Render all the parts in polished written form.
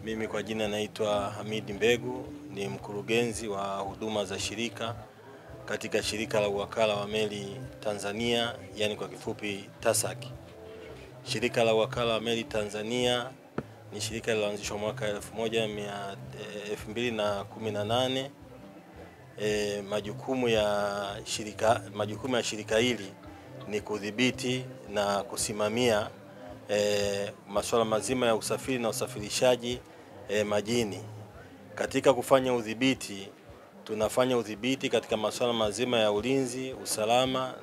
Mimi kwa jina naitwa Hamid Mbegu, ni mkurugenzi wa huduma za shirika katika shirika la uwakala wa meli Tanzania, yani kwa kifupi TASAC. Shirika la uwakala wa meli Tanzania ni shirika lililoanzishwa mwaka 2018. Majukumu ya shirika hili ni kudhibiti na kusimamia masuala mazima ya usafiri na usafirishaji majini. Katika kufanya udhibiti, tunafanya udhibiti katika masuala mazima ya ulinzi, usalama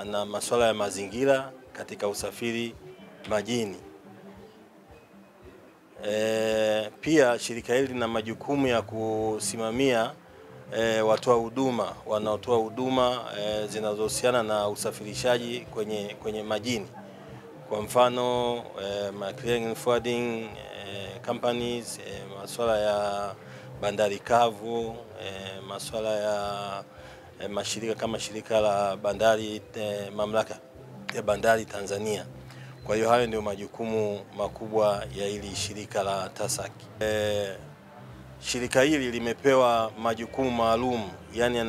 na masuala ya mazingira katika usafiri majini. Pia shirika hili lina majukumu ya kusimamia watoa huduma wanaotoa huduma zinazohusiana na usafirishaji kwenye majini. Kwa mfano clearing and forwarding companies, masuala ya bandari kavu, masuala ya mashirika kama shirika la bandari, mamlaka ya bandari Tanzania. Kwa hiyo hayo ndio majukumu makubwa ya hili shirika la TASAC. Shirika hili limepewa majukumu maalum, yani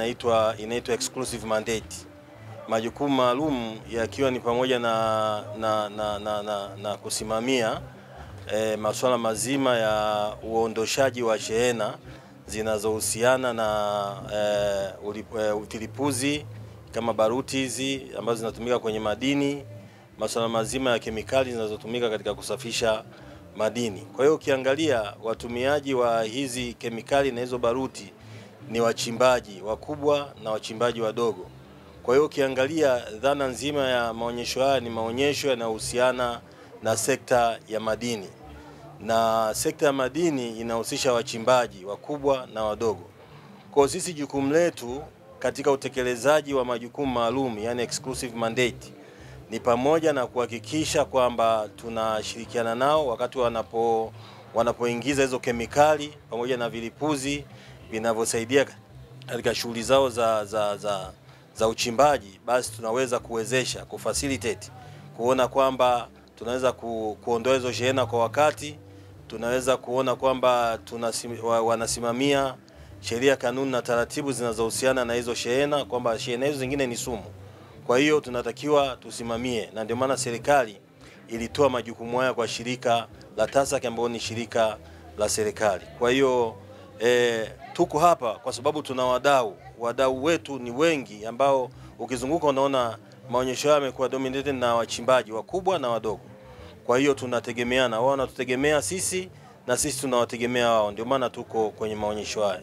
inaitwa exclusive mandate. Majukumu maalum yakiwa ni pamoja na kusimamia masuala mazima ya uondoshaji wa shehena zinazohusiana na utilipuzi kama baruti hizi ambazo zinatumika kwenye madini, masuala mazima ya kemikali zinazotumika katika kusafisha madini. Kwa hiyo ukiangalia watumiaji wa hizi kemikali na hizo baruti ni wachimbaji wakubwa na wachimbaji wadogo. Kwa hiyo ukiangalia dhana nzima ya maonyesho haya ni maonyesho yanayohusiana na sekta ya madini. Na sekta ya madini inahusisha wachimbaji wakubwa na wadogo. Kwa sisi jukumu letu katika utekelezaji wa majukumu maalum, yani exclusive mandate, ni pamoja na kuhakikisha kwamba tunashirikiana nao wakati wanapoingiza hizo kemikali pamoja na vilipuzi vinavyosaidia katika shughuli zao za uchimbaji. Basi tunaweza kuwezesha, kufacilitate, kuona kwamba tunaweza kuondoa hizo shehena kwa wakati, tunaweza kuona kwamba wanasimamia sheria, kanuni na taratibu zinazohusiana na hizo shehena, kwamba shehena hizo zingine ni sumu. Kwa hiyo tunatakiwa tusimamie, na ndio maana serikali ilitoa majukumu haya kwa shirika la TASAC ambao ni shirika la serikali. Kwa hiyo tuko hapa kwa sababu tuna wadau wetu ni wengi ambao ukizunguka unaona maonyesho haya yamekuwa dominated na wachimbaji wakubwa na wadogo. Kwa hiyo tunategemeana, wao wanatutegemea sisi na sisi tunawategemea wao, ndio maana tuko kwenye maonyesho haya.